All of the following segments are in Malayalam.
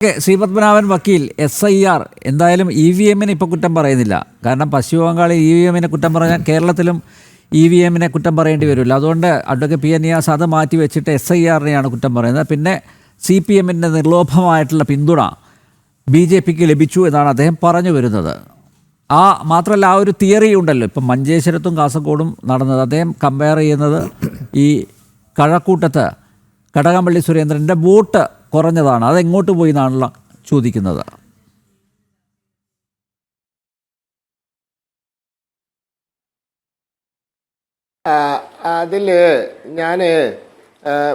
സി പത്മനാഭൻ വക്കീൽ SIR എന്തായാലും EVM ഇപ്പോൾ കുറ്റം പറയുന്നില്ല. കാരണം പശ്ചിമ ബംഗാളിൽ EVM കുറ്റം പറഞ്ഞാൽ കേരളത്തിലും EVM കുറ്റം പറയേണ്ടി വരില്ല. അതുകൊണ്ട് അഡ്വക്കേറ്റ് പി നിയാസ് അത് മാറ്റി വെച്ചിട്ട് SIR കുറ്റം പറയുന്നത്. പിന്നെ CPM നിർലോഭമായിട്ടുള്ള പിന്തുണ BJPക്ക് ലഭിച്ചു എന്നാണ് അദ്ദേഹം പറഞ്ഞു വരുന്നത്. മാത്രമല്ല ആ ഒരു തിയറി ഉണ്ടല്ലോ, ഇപ്പം മഞ്ചേശ്വരത്തും കാസർഗോഡും നടന്നത്. അദ്ദേഹം കമ്പയർ ചെയ്യുന്നത് ഈ കഴക്കൂട്ടത്ത് കടകംപള്ളി സുരേന്ദ്രൻ്റെ വോട്ട് കുറഞ്ഞതാണ്, അതെങ്ങോട്ട് പോയി എന്നാണല്ലോ ചോദിക്കുന്നത്. അതിൽ ഞാൻ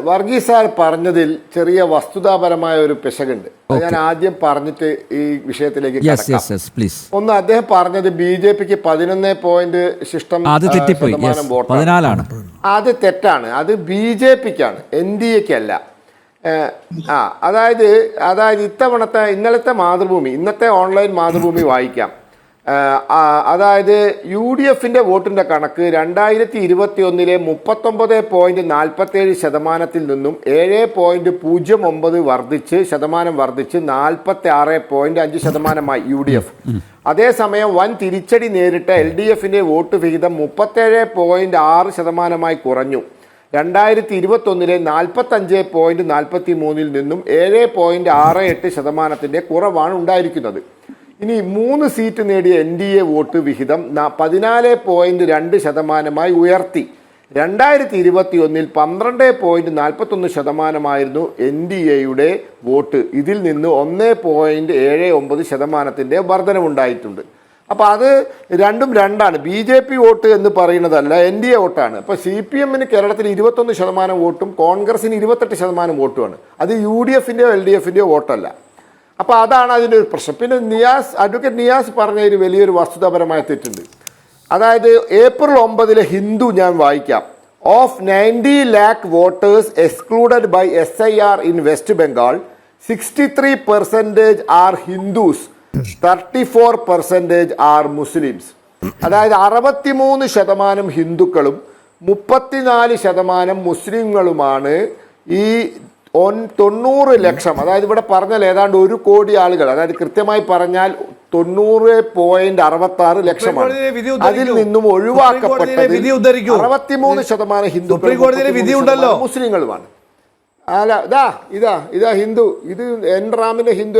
വർഗീസ് സാർ പറഞ്ഞതിൽ ചെറിയ വസ്തുതാപരമായ ഒരു പിശകുണ്ട്. ഞാൻ ആദ്യം പറഞ്ഞിട്ട് ഈ വിഷയത്തിലേക്ക് ഒന്ന്, അദ്ദേഹം പറഞ്ഞത് BJPക്ക് 11% വോട്ടാണ്. അത് തെറ്റാണ്. അത് BJPക്കാണ്, NDAക്കല്ല. അതായത് ഇന്നലത്തെ മാതൃഭൂമി, ഇന്നത്തെ ഓൺലൈൻ മാതൃഭൂമി വായിക്കാം. അതായത് UDFന്റെ വോട്ടിന്റെ കണക്ക് 2021 39.47% നിന്നും 7.09 വർദ്ധിച്ച് 46.5% UDF. അതേസമയം വൻ തിരിച്ചടി നേരിട്ട LDFന്റെ വോട്ട് വിഹിതം 37.6% കുറഞ്ഞു. 2021 45.43 നിന്നും 7.68% കുറവാണ് ഉണ്ടായിരിക്കുന്നത്. ഇനി 3 സീറ്റ് നേടിയ NDA വോട്ട് വിഹിതം 14.2% ഉയർത്തി. 2021 12.41% NDAയുടെ വോട്ട്. ഇതിൽ നിന്ന് 1.79% വർധനവുണ്ടായിട്ടുണ്ട്. അപ്പോൾ അത് രണ്ടും രണ്ടാണ്. BJP വോട്ട് എന്ന് പറയുന്നതല്ല, NDA വോട്ടാണ്. അപ്പോൾ CPMന് കേരളത്തിൽ 21% വോട്ടും കോൺഗ്രസിന് 28% വോട്ടുമാണ്. അത് UDFന്റെയോ LDFന്റെയോ വോട്ടല്ല. അപ്പോൾ അതാണ് അതിൻ്റെ ഒരു പ്രശ്നം. പിന്നെ അഡ്വക്കേറ്റ് നിയാസ് പറഞ്ഞതിൽ വലിയൊരു വസ്തുതാപരമായ തെറ്റുണ്ട്. അതായത് April 9 ഹിന്ദു ഞാൻ വായിക്കാം. Of 90 lakh voters excluded by SIR in West Bengal 63% are Hindus, 34% are Muslims. അതായത് 63% ഹിന്ദുക്കളും 34% മുസ്ലിങ്ങളുമാണ് ഈ 90 ലക്ഷം, അതായത് ഇവിടെ പറഞ്ഞാൽ ഏതാണ്ട് 1 കോടി ആളുകൾ, അതായത് കൃത്യമായി പറഞ്ഞാൽ 90.66 ലക്ഷമാണ്. അതിൽ നിന്നും ഒഴിവാക്കപ്പെട്ടത് 63% ഹിന്ദുക്കളും മുസ്ലിങ്ങളുമാണ്. അല്ല, ഇതാ ഹിന്ദു, ഇത് എൻറാമിന്റെ ഹിന്ദു.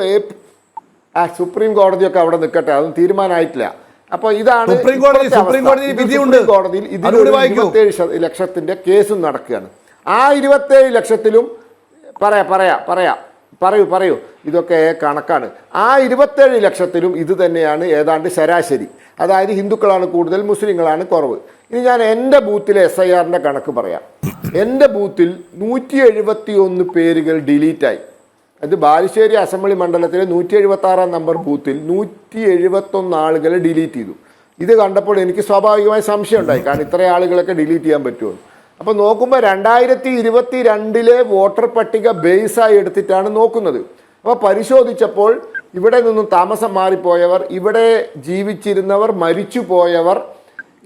സുപ്രീം കോടതിയൊക്കെ അവിടെ നിൽക്കട്ടെ, അതൊന്നും തീരുമാനമായിട്ടില്ല. അപ്പൊ ഇതാണ് സുപ്രീം കോടതിയിൽ ഇതിൽ 27 ലക്ഷത്തിന്റെ കേസും നടക്കുകയാണ്. ആ 27 ലക്ഷത്തിലും പറയൂ ഇതൊക്കെ കണക്കാണ്. ആ 27 ലക്ഷത്തിലും ഇത് തന്നെയാണ് ഏതാണ്ട് ശരാശരി. അതായത് ഹിന്ദുക്കളാണ് കൂടുതൽ, മുസ്ലിങ്ങളാണ് കുറവ്. ഇനി ഞാൻ എൻ്റെ ബൂത്തിലെ SIRന്റെ കണക്ക് പറയാം. എൻ്റെ ബൂത്തിൽ 171 പേരുകൾ ഡിലീറ്റായി. അത് ബാലുശ്ശേരി അസംബ്ലി മണ്ഡലത്തിലെ 176 നമ്പർ ബൂത്തിൽ 171 ആളുകളെ ഡിലീറ്റ് ചെയ്തു. ഇത് കണ്ടപ്പോൾ എനിക്ക് സ്വാഭാവികമായി സംശയം ഉണ്ടായി, കാരണം ഇത്ര ആളുകളൊക്കെ ഡിലീറ്റ് ചെയ്യാൻ പറ്റുമോ. അപ്പോൾ നോക്കുമ്പോൾ 2022 വോട്ടർ പട്ടിക ബേസായി എടുത്തിട്ടാണ് നോക്കുന്നത്. അപ്പോൾ പരിശോധിച്ചപ്പോൾ ഇവിടെ നിന്നും താമസം മാറിപ്പോയവർ, ഇവിടെ ജീവിച്ചിരുന്നവർ, മരിച്ചു പോയവർ,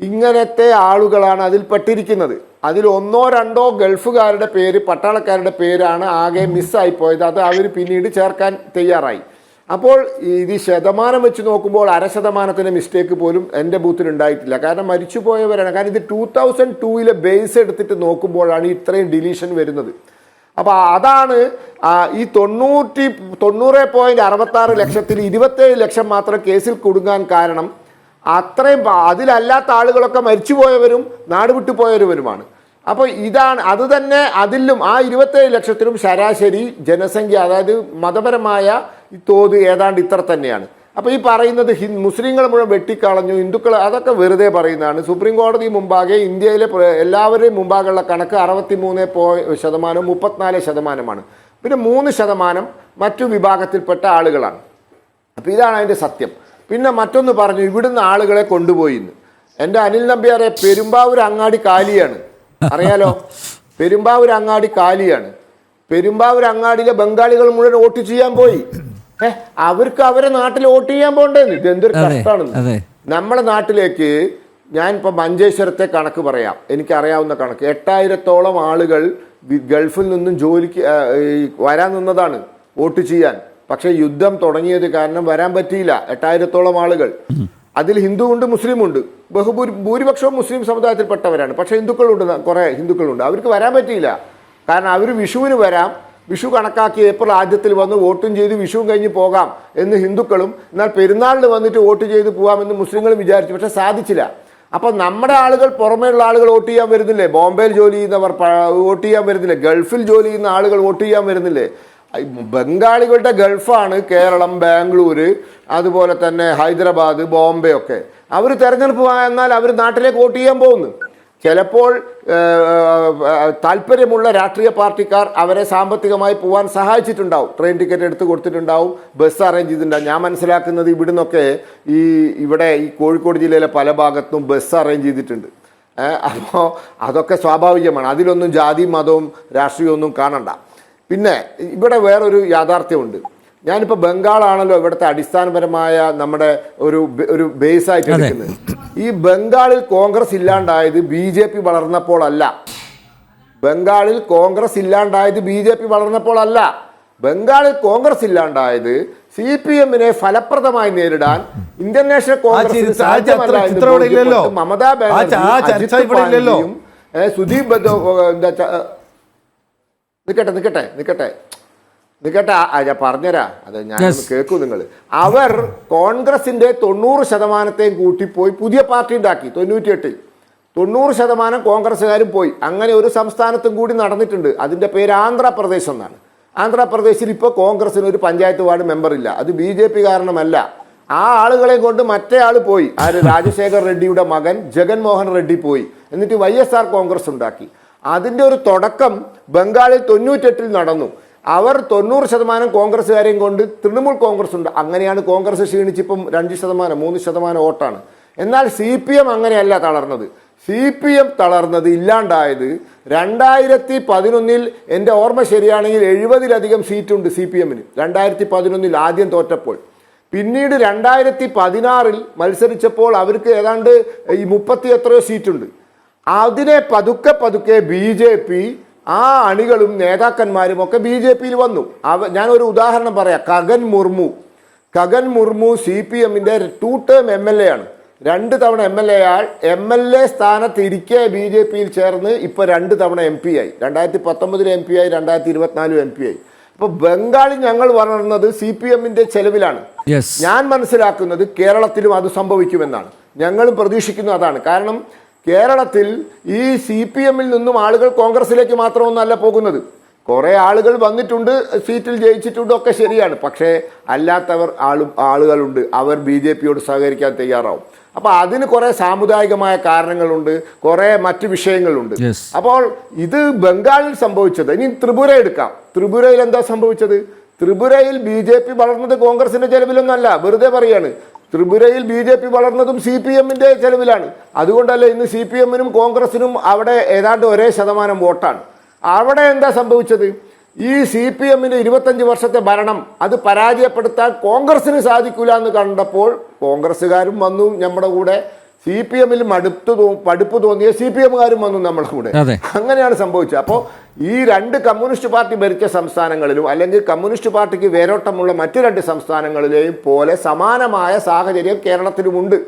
ഇങ്ങനത്തെ ആളുകളാണ് അതിൽ പെട്ടിരിക്കുന്നത്. അതിൽ 1-2 ഗൾഫുകാരുടെ പേര്, പട്ടാളക്കാരുടെ പേരാണ് ആകെ മിസ്സായി പോയത്. അത് അവർ പിന്നീട് ചേർക്കാൻ തയ്യാറായി. അപ്പോൾ ഇത് ശതമാനം വെച്ച് നോക്കുമ്പോൾ 0.5% മിസ്റ്റേക്ക് പോലും എൻ്റെ ബൂത്തിൽ ഉണ്ടായിട്ടില്ല. കാരണം മരിച്ചു പോയവരാണ്. കാരണം ഇത് 2002 ബേസ് എടുത്തിട്ട് നോക്കുമ്പോഴാണ് ഇത്രയും ഡിലീഷൻ വരുന്നത്. അപ്പോൾ അതാണ് ഈ 90.66 ലക്ഷത്തിൽ 27 ലക്ഷം മാത്രം കേസിൽ കുടുങ്ങാൻ കാരണം. അത്രയും അതിലല്ലാത്ത ആളുകളൊക്കെ മരിച്ചുപോയവരും നാട് വിട്ടുപോയവരുമാണ്. അപ്പോൾ ഇതാണ് അത് തന്നെ. അതിലും ആ 27 ലക്ഷത്തിലും ശരാശരി ജനസംഖ്യ, അതായത് മതപരമായ തോത് ഏതാണ്ട് ഇത്ര തന്നെയാണ്. അപ്പോൾ ഈ പറയുന്നത് മുസ്ലിങ്ങൾ മുഴുവൻ വെട്ടിക്കളഞ്ഞു, ഹിന്ദുക്കൾ, അതൊക്കെ വെറുതെ പറയുന്നതാണ്. സുപ്രീം കോടതി മുമ്പാകെ ഇന്ത്യയിലെ എല്ലാവരുടെയും മുമ്പാകെയുള്ള കണക്ക് 63% 34%. പിന്നെ 3% മറ്റു വിഭാഗത്തിൽപ്പെട്ട ആളുകളാണ്. അപ്പോൾ ഇതാണ് അതിൻ്റെ സത്യം. പിന്നെ മറ്റൊന്ന് പറഞ്ഞു, ഇവിടുന്ന് ആളുകളെ കൊണ്ടുപോയിന്ന്. എൻ്റെ അനിൽ നമ്പ്യാരെ, പെരുമ്പാവൂർ അങ്ങാടി കാലിയാണ്, അറിയാലോ. പെരുമ്പാവൂർ അങ്ങാടി കാലിയാണ്. പെരുമ്പാവൂർ അങ്ങാടിയിലെ ബംഗാളികൾ മുഴുവൻ വോട്ട് ചെയ്യാൻ പോയി. അവർക്ക് അവരെ നാട്ടിൽ വോട്ട് ചെയ്യാൻ പോകണ്ടേന്ന്. ഇത് എന്തൊരു കഷ്ടമാണ്. നമ്മുടെ നാട്ടിലേക്ക് ഞാൻ ഇപ്പം മഞ്ചേശ്വരത്തെ കണക്ക് പറയാം, എനിക്കറിയാവുന്ന കണക്ക്. 8000-ഓളം ആളുകൾ ഗൾഫിൽ നിന്നും ജോലിക്ക് വരാൻ നിന്നതാണ് വോട്ട് ചെയ്യാൻ. പക്ഷേ യുദ്ധം തുടങ്ങിയത് കാരണം വരാൻ പറ്റിയില്ല. 8000-ഓളം ആളുകൾ, അതിൽ ഹിന്ദുവുണ്ട് മുസ്ലിമുണ്ട്, ഭൂരിപക്ഷവും മുസ്ലിം സമുദായത്തിൽപ്പെട്ടവരാണ്. പക്ഷേ ഹിന്ദുക്കളുണ്ട്, കുറേ ഹിന്ദുക്കളുണ്ട്. അവർക്ക് വരാൻ പറ്റിയില്ല. കാരണം അവർ വിഷുവിന് വരാം, വിഷു കണക്കാക്കി ഏപ്രിൽ ആദ്യത്തിൽ വന്ന് വോട്ടും ചെയ്ത് വിഷുവും കഴിഞ്ഞ് പോകാം എന്ന് ഹിന്ദുക്കളും, എന്നാൽ പെരുന്നാളിന് വന്നിട്ട് വോട്ട് ചെയ്ത് പോകാമെന്ന് മുസ്ലിങ്ങളും വിചാരിച്ചു. പക്ഷെ സാധിച്ചില്ല. അപ്പം നമ്മുടെ ആളുകൾ, പുറമേയുള്ള ആളുകൾ വോട്ട് ചെയ്യാൻ വരുന്നില്ലേ? ബോംബെയിൽ ജോലി ചെയ്യുന്നവർ വോട്ട് ചെയ്യാൻ വരുന്നില്ലേ? ഗൾഫിൽ ജോലി ചെയ്യുന്ന ആളുകൾ വോട്ട് ചെയ്യാൻ വരുന്നില്ലേ? ബംഗാളികളുടെ ഗൾഫാണ് കേരളം, ബാംഗ്ലൂർ, അതുപോലെ തന്നെ ഹൈദരാബാദ്, ബോംബെ ഒക്കെ. അവർ തെരഞ്ഞെടുപ്പ് എന്നാൽ അവർ നാട്ടിലേക്ക് വോട്ട് ചെയ്യാൻ പോകുന്നു. ചിലപ്പോൾ താല്പര്യമുള്ള രാഷ്ട്രീയ പാർട്ടിക്കാർ അവരെ സാമ്പത്തികമായി പോകാൻ സഹായിച്ചിട്ടുണ്ടാവും, ട്രെയിൻ ടിക്കറ്റ് എടുത്ത് കൊടുത്തിട്ടുണ്ടാവും, ബസ് അറേഞ്ച് ചെയ്തിട്ടുണ്ടാവും. ഞാൻ മനസ്സിലാക്കുന്നത് ഇവിടുന്നൊക്കെ ഇവിടെ ഈ കോഴിക്കോട് ജില്ലയിലെ പല ഭാഗത്തും ബസ് അറേഞ്ച് ചെയ്തിട്ടുണ്ട്. അപ്പോൾ അതൊക്കെ സ്വാഭാവികമാണ്. അതിലൊന്നും ജാതിയും മതവും രാഷ്ട്രീയവും ഒന്നും കാണണ്ട. പിന്നെ ഇവിടെ വേറൊരു യാഥാർത്ഥ്യമുണ്ട്. ഞാനിപ്പോൾ ബംഗാളാണല്ലോ ഇവിടുത്തെ അടിസ്ഥാനപരമായ നമ്മുടെ ഒരു ബേസായിട്ട് എടുക്കുന്നത്. ഈ ബംഗാളിൽ കോൺഗ്രസ് ഇല്ലാണ്ടായത് BJP വളർന്നപ്പോഴല്ല. ബംഗാളിൽ കോൺഗ്രസ് ഇല്ലാണ്ടായത് BJP വളർന്നപ്പോഴല്ല. ബംഗാളിൽ കോൺഗ്രസ് ഇല്ലാണ്ടായത് CPM-നെ ഫലപ്രദമായി നേരിടാൻ ഇന്ത്യൻ നാഷണൽ കോൺഗ്രസ് മമതാ ബാനർജിയും സുദീപ് നിക്കട്ടെ ഞാൻ പറഞ്ഞുതരാം, അത് ഞാൻ കേൾക്കൂ. നിങ്ങൾ അവർ കോൺഗ്രസിന്റെ 90% കൂട്ടിപ്പോയി പുതിയ പാർട്ടി ഉണ്ടാക്കി. 98-ൽ 90% കോൺഗ്രസ്സുകാരും പോയി. അങ്ങനെ ഒരു സംസ്ഥാനത്തും കൂടി നടന്നിട്ടുണ്ട്. അതിന്റെ പേര് ആന്ധ്രാപ്രദേശ് എന്നാണ്. ആന്ധ്രാപ്രദേശിൽ ഇപ്പോൾ കോൺഗ്രസിന് ഒരു പഞ്ചായത്ത് വാർഡ് മെമ്പർ ഇല്ല. അത് BJP കാരണമല്ല. ആ ആളുകളെ കൊണ്ട് മറ്റേ ആള് പോയി. ആര്? രാജശേഖർ റെഡ്ഡിയുടെ മകൻ ജഗൻമോഹൻ റെഡ്ഡി പോയി. എന്നിട്ട് YSR കോൺഗ്രസ് ഉണ്ടാക്കി. അതിന്റെ ഒരു തുടക്കം ബംഗാളിൽ 98-ൽ നടന്നു. അവർ 90% കോൺഗ്രസ്സുകാരെയും കൊണ്ട് തൃണമൂൽ കോൺഗ്രസ് ഉണ്ട്. അങ്ങനെയാണ് കോൺഗ്രസ് ക്ഷീണിച്ചിപ്പം 2%, 3% വോട്ടാണ്. എന്നാൽ CPM അങ്ങനെയല്ല തളർന്നത്. CPM തളർന്നത്, ഇല്ലാണ്ടായത് 2011-ൽ എൻ്റെ ഓർമ്മ ശരിയാണെങ്കിൽ 70-ലധികം സീറ്റുണ്ട് CPM-ന് 2011-ൽ ആദ്യം തോറ്റപ്പോൾ. പിന്നീട് 2016-ൽ മത്സരിച്ചപ്പോൾ അവർക്ക് ഏതാണ്ട് 30 എത്രയോ സീറ്റുണ്ട്. അതിനെ പതുക്കെ BJP, ആ അണികളും നേതാക്കന്മാരും ഒക്കെ BJP-യിൽ വന്നു. ഞാനൊരു ഉദാഹരണം പറയാം. കഗൻ മുർമു CPM-ന്റെ 2 ടേം MLA ആണ്. 2 തവണ MLA സ്ഥാനത്ത് ഇരിക്കെ BJP-യിൽ ചേർന്ന് ഇപ്പൊ 2 തവണ MP ആയി. 2019 MP ആയി, 2024 MP ആയി. അപ്പൊ ബംഗാളിൽ ഞങ്ങൾ വളർന്നത് CPM-ന്റെ ചെലവിലാണ്. ഞാൻ മനസ്സിലാക്കുന്നത് കേരളത്തിലും അത് സംഭവിക്കുമെന്നാണ്. ഞങ്ങളും പ്രതീക്ഷിക്കുന്നു അതാണ്. കാരണം കേരളത്തിൽ ഈ CPM-ൽ നിന്നും ആളുകൾ കോൺഗ്രസിലേക്ക് മാത്രമൊന്നല്ല പോകുന്നത്. കുറെ ആളുകൾ വന്നിട്ടുണ്ട്, സീറ്റിൽ ജയിച്ചിട്ടുണ്ട്, ഒക്കെ ശരിയാണ്. പക്ഷേ അല്ലാത്തവർ ആളുകളുണ്ട്. അവർ BJP-യോട് സഹകരിക്കാൻ തയ്യാറാവും. അപ്പൊ അതിന് കുറെ സാമുദായികമായ കാരണങ്ങളുണ്ട്, കുറെ മറ്റു വിഷയങ്ങളുണ്ട്. അപ്പോൾ ഇത് ബംഗാളിൽ സംഭവിച്ചത്. ഇനി ത്രിപുര എടുക്കാം. ത്രിപുരയിൽ എന്താ സംഭവിച്ചത്? ത്രിപുരയിൽ BJP വളർന്നത് കോൺഗ്രസിന്റെ ചെലവിലൊന്നല്ല, വെറുതെ പറയാണ്. ത്രിപുരയിൽ BJP വളർന്നതും CPM-ന്റെ ചെലവിലാണ്. അതുകൊണ്ടല്ലേ ഇന്ന് CPM-നും കോൺഗ്രസിനും അവിടെ ഏതാണ്ട് ഒരേ ശതമാനം വോട്ടാണ്. അവിടെ എന്താ സംഭവിച്ചത്? ഈ CPM-ന്റെ 25 വർഷത്തെ ഭരണം അത് പരാജയപ്പെടുത്താൻ കോൺഗ്രസിന് സാധിക്കില്ല എന്ന് കണ്ടപ്പോൾ കോൺഗ്രസ്സുകാരും വന്നു നമ്മുടെ കൂടെ. CPM-ൽ പഠിപ്പ് തോന്നിയ CPM-കാരും വന്നു നമ്മുടെ കൂടെ. അങ്ങനെയാണ് സംഭവിച്ചത്. അപ്പോൾ ഈ 2 കമ്മ്യൂണിസ്റ്റ് പാർട്ടി ഭരിച്ച സംസ്ഥാനങ്ങളിലും അല്ലെങ്കിൽ കമ്മ്യൂണിസ്റ്റ് പാർട്ടിക്ക് വേരോട്ടമുള്ള മറ്റു 2 സംസ്ഥാനങ്ങളിലെയും പോലെ സമാനമായ സാഹചര്യം കേരളത്തിലുമുണ്ട്.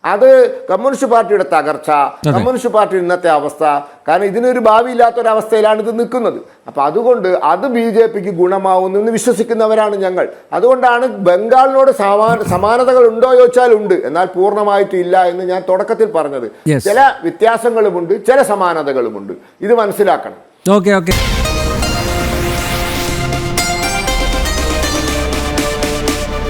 അത് കമ്മ്യൂണിസ്റ്റ് പാർട്ടിയുടെ തകർച്ച, കമ്മ്യൂണിസ്റ്റ് പാർട്ടി ഇന്നത്തെ അവസ്ഥ, കാരണം ഇതിനൊരു ഭാവി ഇല്ലാത്തൊരവസ്ഥയിലാണ് ഇത് നിൽക്കുന്നത്. അപ്പൊ അതുകൊണ്ട് അത് BJP-ക്ക് ഗുണമാവുന്നു എന്ന് വിശ്വസിക്കുന്നവരാണ് ഞങ്ങൾ. അതുകൊണ്ടാണ് ബംഗാളിനോട് സമാനതകൾ ഉണ്ടോ ചോദിച്ചാൽ ഉണ്ട്, എന്നാൽ പൂർണ്ണമായിട്ട് ഇല്ല എന്ന് ഞാൻ തുടക്കത്തിൽ പറഞ്ഞത്. ചില വ്യത്യാസങ്ങളുമുണ്ട്, ചില സമാനതകളുമുണ്ട്. ഇത് മനസ്സിലാക്കണം. ഓക്കെ.